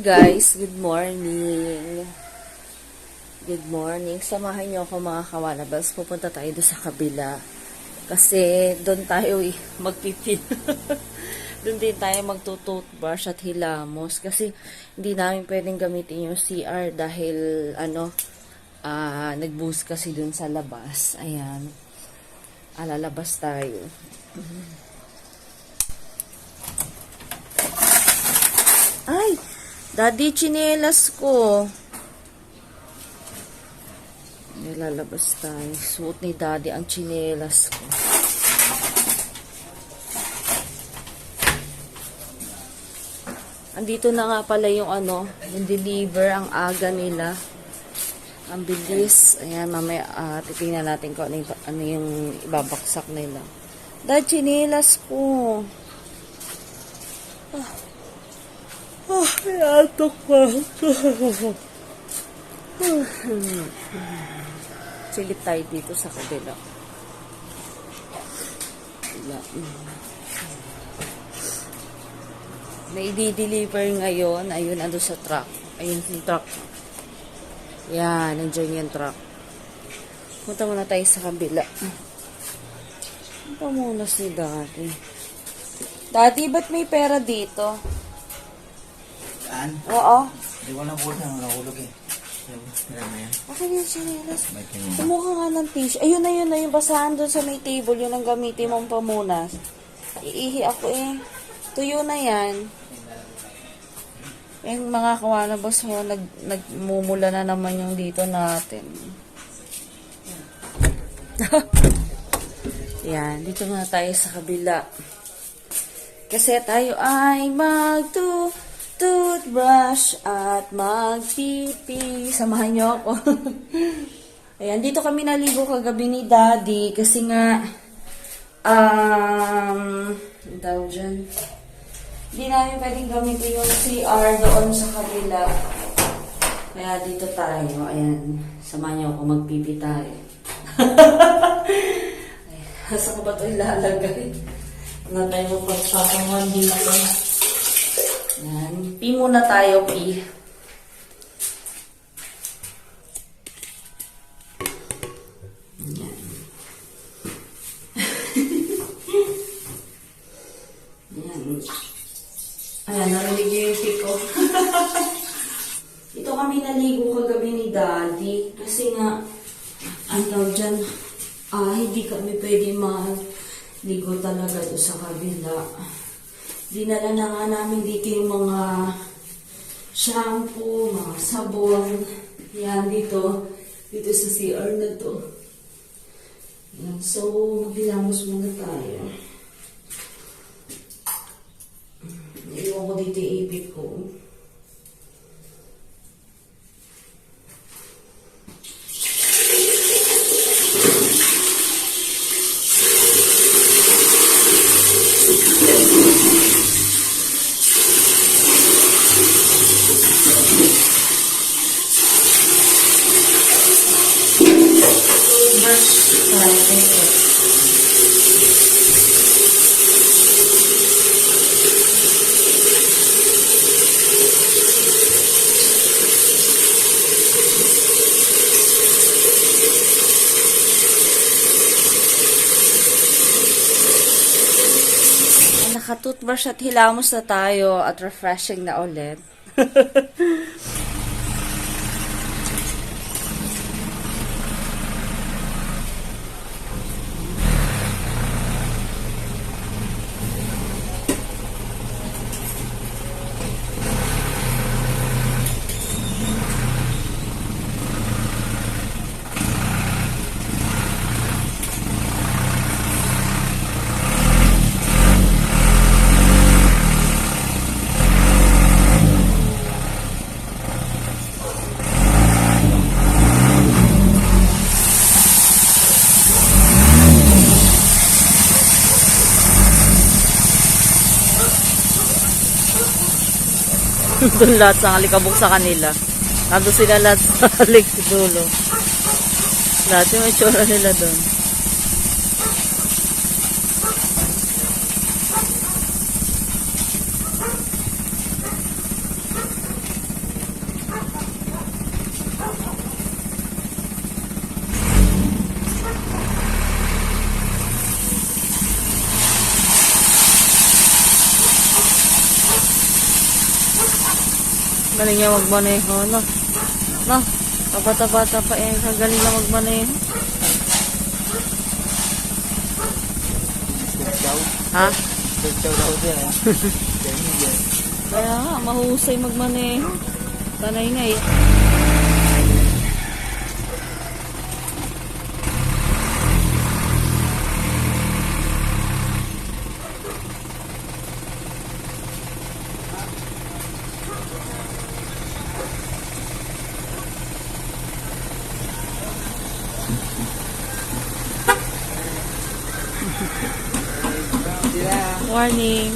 Guys, good morning. Good morning. Samahan niyo ako mga kawalabas. Pupunta tayo doon sa kabila. Kasi doon tayo magpipil. Doon din tayo magtututbrush at hilamos. Kasi hindi namin pwedeng gamitin yung CR dahil nag-boost kasi doon sa labas. Ayan. Lalabas tayo. Ay! Daddy, chinelas ko. Nilalabas tayo. Suot ni Daddy ang chinelas ko. Andito na nga pala yung yung deliver, ang aga nila. Ang bilis. Ayan, mamaya titingnan natin kung ano yung ibabaksak nila. Dad, chinelas ko. Atok pa. Silip tayo dito sa kabila. May i-deliver ngayon. Ayun, ando sa truck. Ayun yung truck. Yan, nandiyan yung truck. Punta muna tayo sa kabila. Punta muna si Daddy. Daddy, ba't may pera dito? Saan? Oo. Hindi ko nabulot na nahulog eh. Meron na yan. Akin yung chinelas. Kumuha nga ng tissue. Ayun na yun na yung basahan doon sa may table. Yun ang gamitin mong pamunas. Iihi ako eh. Tuyo na yan. Yung mga kawalabas ho, nagmumula na naman yung dito natin. Yan, dito na tayo sa kabila. Kasi tayo ay toothbrush at magpipi. Samahan niyo ako. Ayan, dito kami naligo kagabi ni Daddy kasi nga tawag dyan. Hindi namin pwedeng gamitin yung CR doon sa kabila. Kaya dito tayo. Ayan, samahan niyo ako, magpipi tayo. Saan ko ba ito ilalagay? Wala tayo magpapapangan dito. Yan. Pi muna tayo, Pi. Yan. Yan. Ayan, narinig yung Pi ko. Ito kami naligo kagabi ni Daddy. Kasi nga, dyan, hindi kami pwede maligo talaga doon sa kabila. Dinala na nga namin dito yung mga shampoo, mga sabon. Yan, dito sa CR na to. Yan, so, maghilamos muna tayo. Iwan ko dito yung ipit ko. Naka-toothbrush at hilamos na tayo at refreshing na ulit. Doon lahat sa alikabok sa kanila. Nandun sila lahat sa alik dulo. Lahat yung itsura nila doon. Galing niya magmaneho, no? No? Kabata-bata pa eh. Galing na magmaneho. Ha? Daw din eh. Kaya nga, mahusay magmaneho. Tanay nga eh. Morning.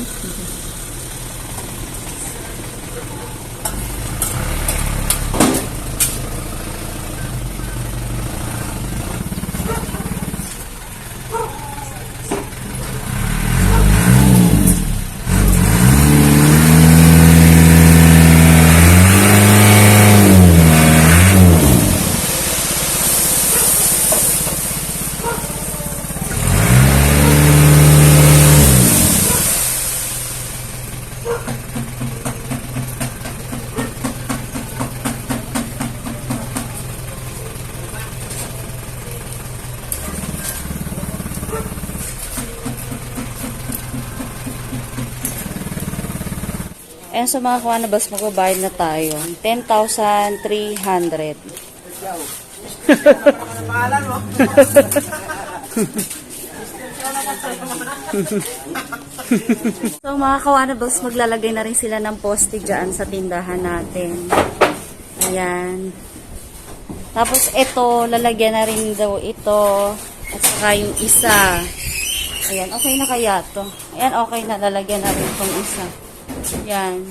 Ayan, sa mga kuha na bas, magbabayad na tayo. 10,300. So mga kawanabals, maglalagay na rin sila ng poste dyan sa tindahan natin. Ayan. Tapos ito, lalagyan na rin daw ito. At saka yung isa. Ayan, okay na kaya to. Ayan, okay na. Lalagyan na rin itong isa. Ayan.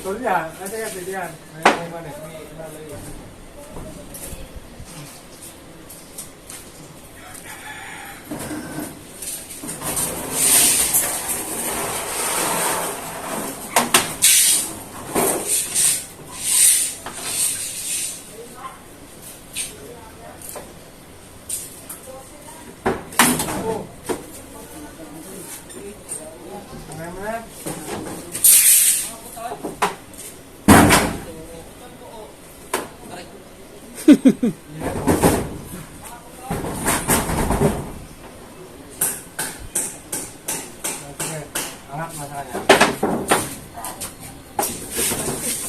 Pwede yan. Pwede yan. Pwede yan. May manik. May ilalagay yan. Angat masanya.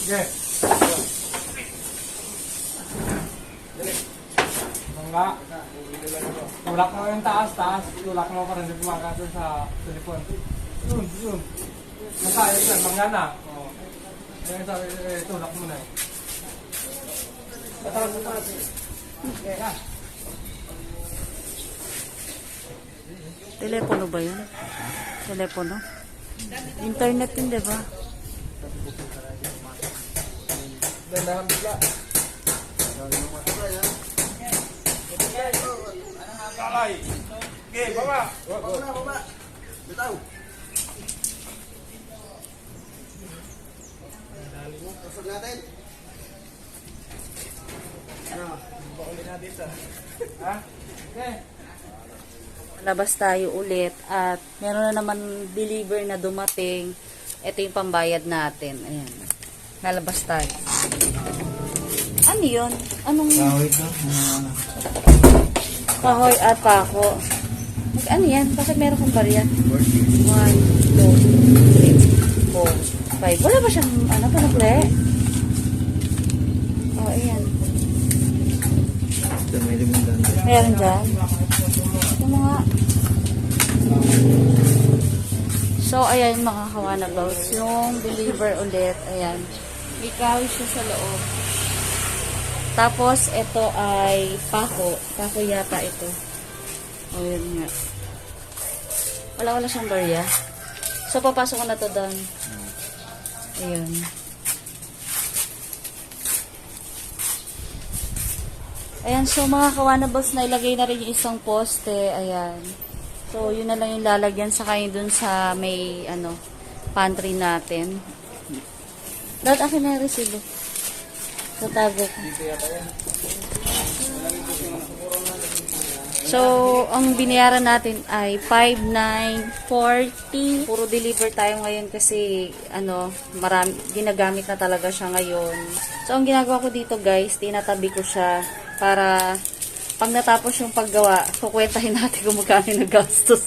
Oke. Enggak. Tulak mo yung taas. Tulak mo para hindi kumakato sa telepon. Yun. Masaya yan. Manggana. Oh. Yan sabi, tulak mo na eh. Atas. Okay, ha? Telepono ba yun? Telepono? Internet yun, diba? Dandahan bigla. Kalay. Okay, baba. Baba. Bitaw. Pasok natin. Ano? Bakulin natin sa. Ha? Okay. Labas tayo ulit at meron na naman deliver na dumating. Ito yung pambayad natin. Ayan. Nalabas tayo. Ano yun? Anong... Kahoy ka? Kahoy at pako. Ano yan? Bakit meron kong barya? 1, 2, 3, 4, 5. Wala ba siyang ano, panukle? Oh, ayan. Ito may limundan. Meron dyan. Ito mga... So, ayan mga kawanabals. Yung deliver ulit. Ayan. May kahoy siya sa loob. Tapos, ito ay pako. Pako yata ito. O, yun nga. Wala siyang barya. So, papasok ko na to doon. Ayun. Ayan, so mga kawanabals, nailagay na rin yung isang poste. Ayan. So, yun na lang yung lalagyan sa kayo dun sa may, pantry natin. Dahil akin na yung resibo. Sa tago ko. So, ang binayaran natin ay 5,940. Puro deliver tayo ngayon kasi, ginagamit na talaga siya ngayon. So, ang ginagawa ko dito guys, tinatabi ko siya para pag natapos yung paggawa, kukwentahin natin kung magkano yung nagastos.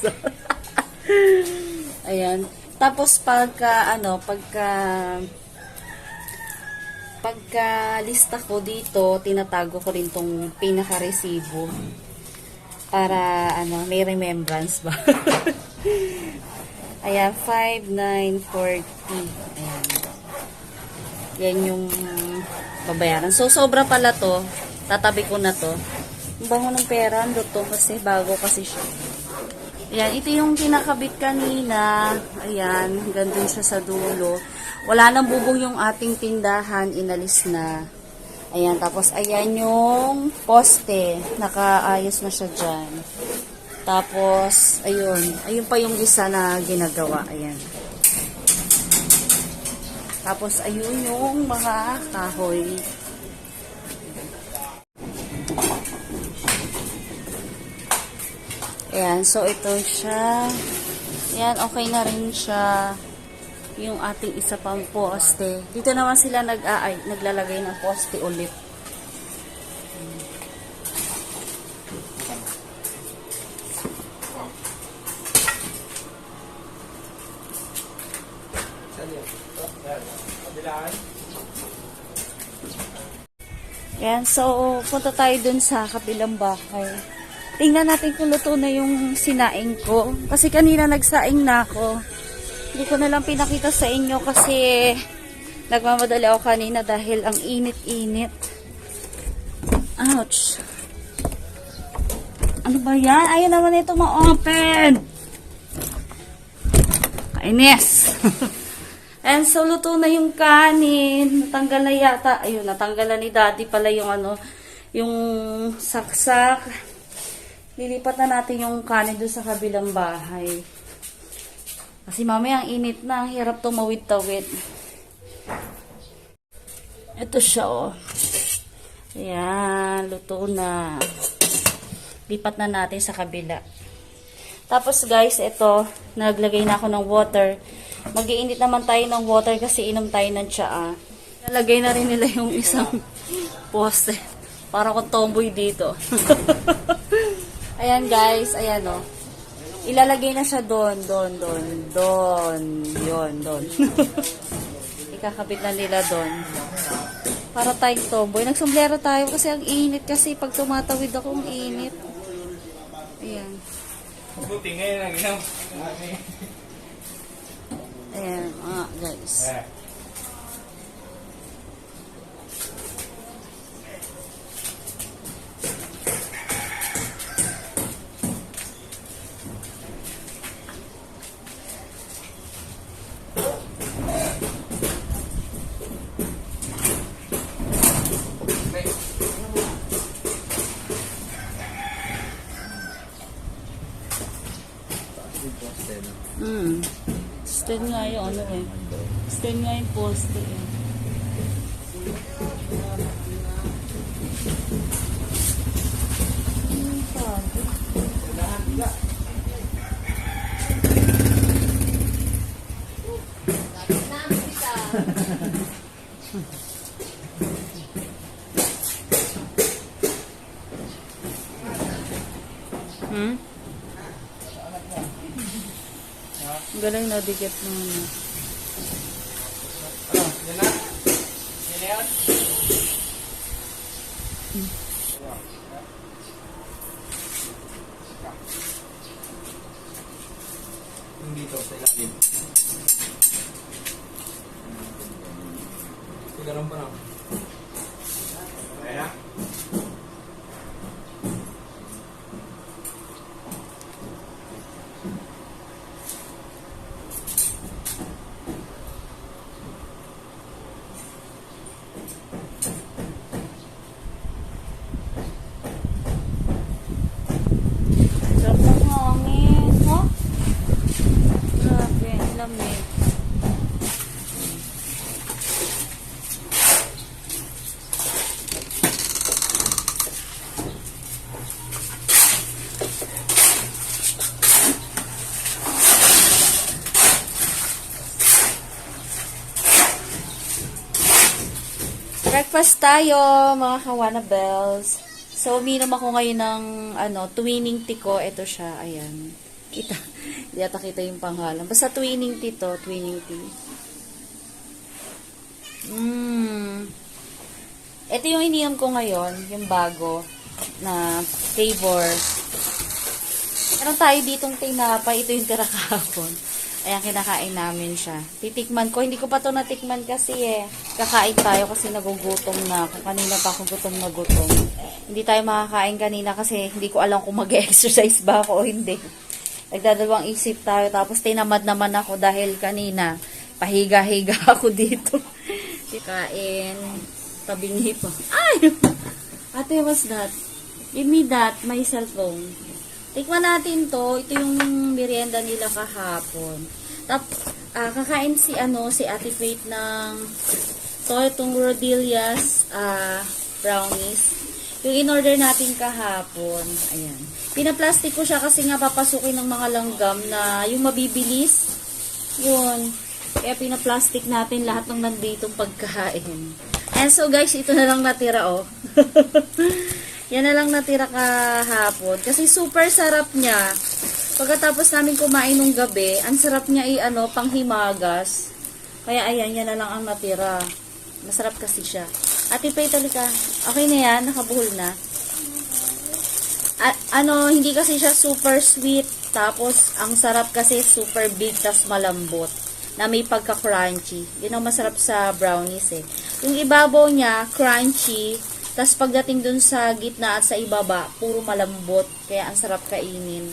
Ayan. Tapos, pagka lista ko dito, tinatago ko rin tong pinaka-resibo. Para, may remembrance ba? Ayan, 5,940. Ayan. Yan yung babayaran. So, sobra pala to. Tatabi ko na to. Ang bango ng pera, lutong kasi, bago kasi siya. Ayan, ito yung kinakabit kanina. Ayan, gandun siya sa dulo. Wala nang bubong yung ating tindahan, inalis na. Ayan, tapos ayan yung poste. Nakaayos na siya dyan. Tapos, ayun pa yung isa na ginagawa. Ayan. Tapos, ayun yung mga kahoy. Ayan, so ito siya. Ayan, okay na rin siya. Yung ating isa pang poste. Dito naman sila naglalagay ng poste ulit. Ayan, so punta tayo dun sa kabilang bahay. Tingnan natin kung luto na yung sinaing ko. Kasi kanina nagsaing na ako. Hindi ko na lang pinakita sa inyo kasi nagmamadali ako kanina dahil ang init-init. Ouch! Ano ba yan? Ayaw naman ito ma-open! Kainis! And so, luto na yung kanin. Natanggal na yata. Ayun, natanggal na ni Daddy pala yung yung saksak. Lilipat na natin yung kanin doon sa kabilang bahay. Kasi mamaya ang init na, ang hirap tumawid-tawid. Ito siya, oh. Ayan, luto na. Lipat na natin sa kabila. Tapos guys, ito, naglagay na ako ng water. Mag-iinit naman tayo ng water kasi inom tayo ng tsaa. Nalagay na rin nila yung isang poste. Para akong tomboy dito. Ayan guys, ayan oh. Ilalagay na siya doon. Yun. Ikakabit na nila doon. Para tayong tomboy. Nagsombrero tayo kasi ang init kasi pag tumatawid ako, ang init. Ayan. Buti ngayon ang ginawa. Ayan, guys. Stand nga yung stand nga yung poste eh. Galing na dikit naman. Yan na? Yan na yan? Yung dito, sa ilalim. Sigaran pa na. Ayan na? Breakfast tayo, mga kawanabels. So, uminom ako ngayon ng, twinning tea ko. Ito siya, ayan. Kita, hindi ata kita yung pangalan. Basta twinning tea to, twinning tea. Ito yung ininom ko ngayon, yung bago na flavor. Meron tayo ditong tinapay. Ito yung tira kahapon. Ayan, kinakain namin siya. Titikman ko. Hindi ko pa to natikman kasi Kakain tayo kasi nagugutom na ako. Kanina pa ako gutom na gutom. Hindi tayo makakain kanina kasi hindi ko alam kung mag-exercise ba ako o hindi. Nagdadalawang isip tayo. Tapos tinamad naman ako dahil kanina pahiga-higa ako dito. Kain. Tabingi pa. Ay! Ate, what's that? Give me that. My cellphone. Tikman natin to. Ito yung merienda nila kahapon. Kakain si Ate Faith ng itong Rodillas brownies. Yung in-order natin kahapon. Ayan. Pinaplastic ko siya kasi nga papasukin ng mga langgam na yung mabibilis. Yun. Kaya pinaplastic natin lahat ng nanditong pagkain. And so guys, ito na lang natira Yan na lang natira kahapon. Kasi super sarap niya. Pagkatapos namin kumain nung gabi, ang sarap niya panghimagas. Kaya ayan, yan na lang ang natira. Masarap kasi siya. Ate Pay, talika. Okay na yan, nakabuhol na. Hindi kasi siya super sweet. Tapos, ang sarap kasi super big, tas malambot. Na may pagka-crunchy. Yun ang masarap sa brownies Yung ibabaw niya, crunchy. Tas pagdating dun sa gitna at sa ibaba, puro malambot. Kaya ang sarap kainin.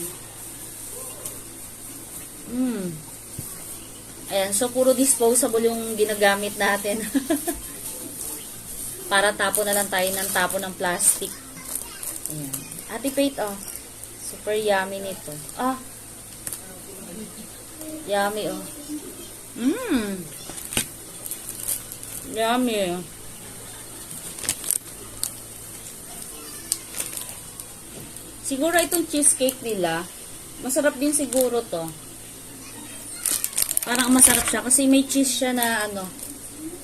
Ayan, so puro disposable yung ginagamit natin. Para tapo na lang tayo ng tapo ng plastic. Ayan. Ate Faith, super yummy nito. Yummy, Yummy. Siguro itong cheesecake nila, masarap din siguro to. Parang masarap siya kasi may cheese siya na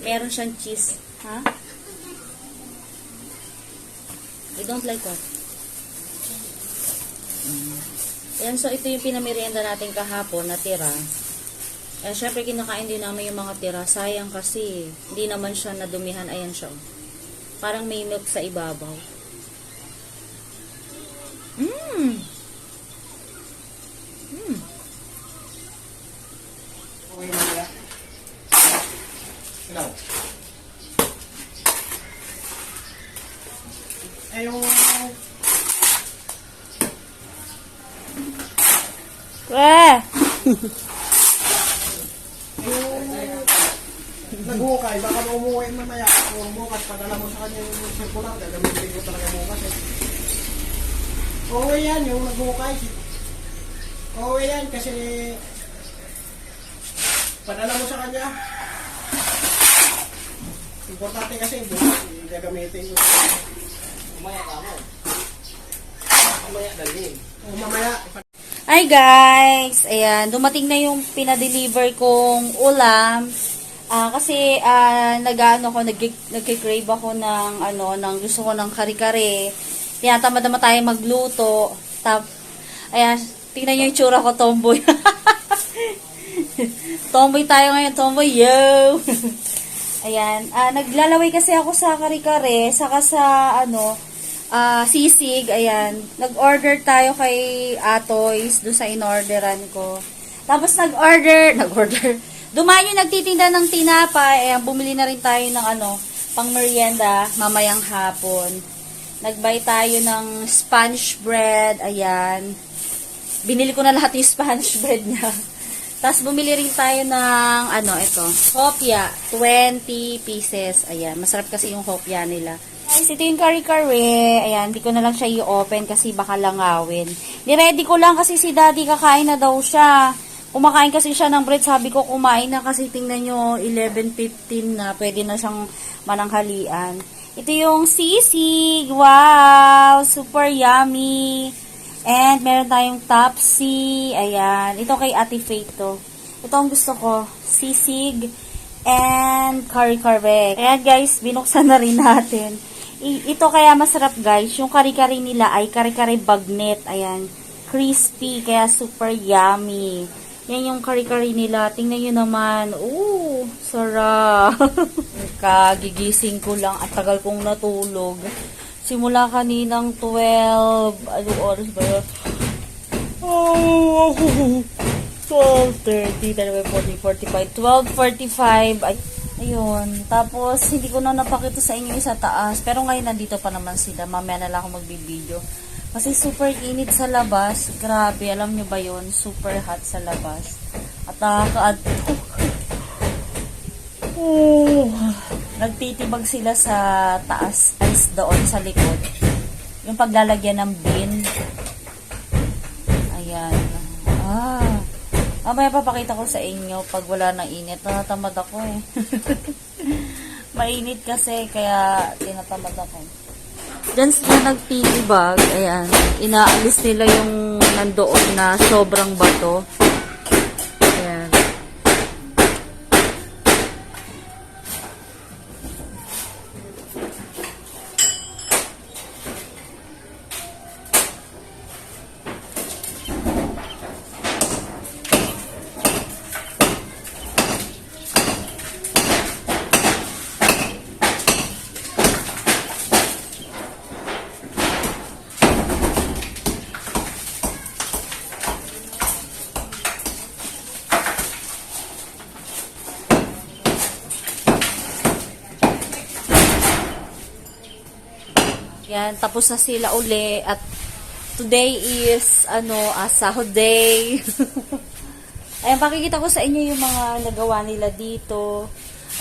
meron siyang cheese. Ha? I don't like that. Ayan, so ito yung pinamerienda natin kahapon na tira. Syempre kinakain din namin yung mga tira. Sayang kasi hindi naman siya nadumihan. Ayan siya. Parang may milk sa ibabaw. Naghukay, baka umuwi mamaya. Kung bukas, padala mo sa kanya yung circular, gagamitin ko talaga bukas Uuwi yan, yung naghukay. Uuwi yan kasi padala mo sa kanya. Importante kasi bukas, gagamitin ko. Mamaya ka mo. Mamaya dalhin. Mamaya. Hi guys! Ayan, dumating na yung pinadeliver kong ulam. Kasi nagki-crave ako ng gusto ko ng kare-kare. Tinatamad naman tayo magluto. Ayan, tingnan nyo yung tsura ko, tomboy. Tomboy tayo ngayon, tomboy, yo! Ayan, naglalaway kasi ako sa kare-kare, saka sa sisig, ayan. Nag-order tayo kay Atoys, doon sa in-orderan ko. Tapos nag-order. Dumaan yung nagtitinda ng tinapay, ayan, bumili na rin tayo ng pang merienda, mamayang hapon. Nag-buy tayo ng sponge bread, ayan. Binili ko na lahat yung sponge bread niya. Tapos bumili rin tayo ng, ito, hopya, 20 pieces, ayan. Masarap kasi yung hopya nila. Guys, ito yung kare-kare. Ayan, hindi ko na lang siya i-open kasi baka langawin. Niready ko lang kasi si Daddy kakain na daw siya. Kumakain kasi siya ng bread. Sabi ko kumain na kasi tingnan nyo 11:15 na. Pwede na siyang mananghalian. Ito yung sisig. Wow! Super yummy. And meron tayong topsy. Ayan. Ito kay Ate Faith to. Ito ang gusto ko. Sisig. and kare-kare. Ayan guys, binuksan na rin natin. Ito kaya masarap guys, yung kare-kare nila ay kare-kare bagnet. Ayan, crispy, kaya super yummy. Yan yung kare-kare nila. Tingnan nyo naman. Ooh, sarap. Kagigising ko lang at tagal kong natulog. Simula kaninang 12, anong oras ba yun? 12:30, 40, 45, 12:45, ayun. Tapos, hindi ko na napakita sa inyo sa taas. Pero ngayon, nandito pa naman sila. Mamaya na lang ako magbibideo. Kasi super init sa labas. Grabe, alam nyo ba yun? Super hot sa labas. At nakaka-adto. Nagtitibag sila sa taas, ice doon sa likod. Yung paglalagyan ng bin. Ayan. Mamaya papakita ko sa inyo pag wala ng init. Tinatamad ako eh. Mainit kasi, kaya tinatamad ako. Diyan sila nagtitibag. Ayan. Inaalis nila yung nandoon na sobrang bato. Ayan. Yan, tapos na sila uli at today is sahod day. Ayan, pakikita ko sa inyo yung mga nagawa nila dito.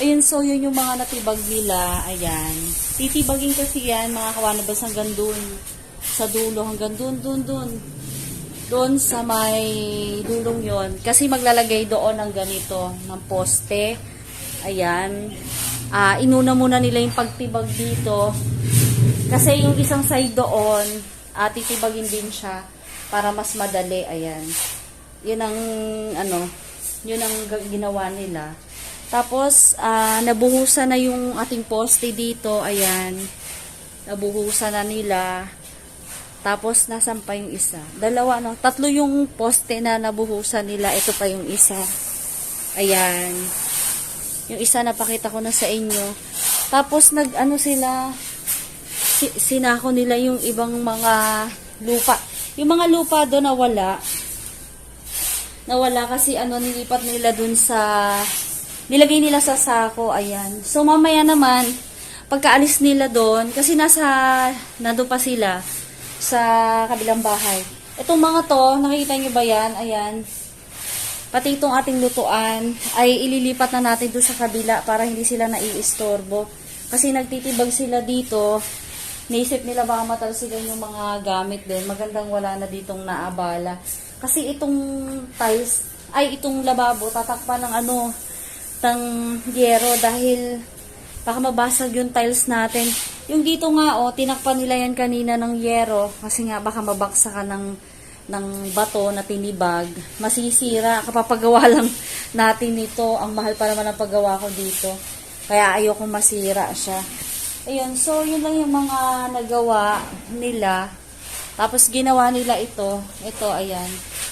Ayun, so yun yung mga natibag nila. Ayan. Titibagin kasi yan, mga kawanabas, hanggang dun. Sa dulo, hanggang dun. Doon sa may dulong yon. Kasi maglalagay doon ng ganito, ng poste. Ayan. Inuna muna nila yung pagtibag dito. Kasi yung isang side doon, titibagin din siya para mas madali. Ayan. Yun ang, yun ang ginawa nila. Tapos, nabuhusan na yung ating poste dito. Ayan. Nabuhusan na nila. Tapos, nasan pa yung isa? Dalawa, tatlo yung poste na nabuhusan nila. Ito pa yung isa. Ayan. Yung isa, napakita ko na sa inyo. Tapos, sila, sinako nila yung ibang mga lupa. Yung mga lupa doon nawala kasi nilipat nila doon nilagay nila sa sako. Ayan. So, mamaya naman, pagkaalis nila doon, kasi nandun pa sila sa kabilang bahay. Itong mga to, nakikita nyo ba yan? Ayan. Pati itong ating lutuan, ay ililipat na natin doon sa kabila para hindi sila naiistorbo. Kasi nagtitibag sila dito, naisip nila baka matalsigan yung mga gamit din. Magandang wala na ditong naabala. Kasi itong tiles, itong lababo, tatakpan ng ng yero dahil baka mabasag yung tiles natin. Yung dito nga, tinakpan nila yan kanina ng yero kasi nga baka mabaksakan ng bato na tinibag. Masisira, kapapagawa lang natin ito. Ang mahal pa naman ang paggawa ko dito. Kaya ayoko masira siya. Ayun, so yun lang yung mga nagawa nila. Tapos ginawa nila ito. Ito, ayan.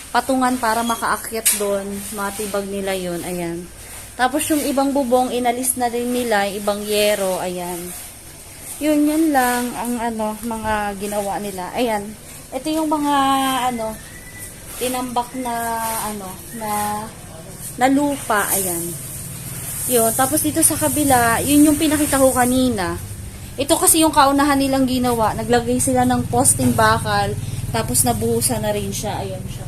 Patungan para makaakyat doon. Matibag nila yun, ayan. Tapos yung ibang bubong, inalis na din nila, ibang yero, ayan. Yun lang ang mga ginawa nila. Ayan. Ito yung mga tinambak na lupa, ayan. Yun, tapos dito sa kabila, yun yung pinakita ko kanina. Ito kasi yung kaunahan nilang ginawa. Naglagay sila ng posting bakal, tapos nabuhusan na rin siya. Ayun siya.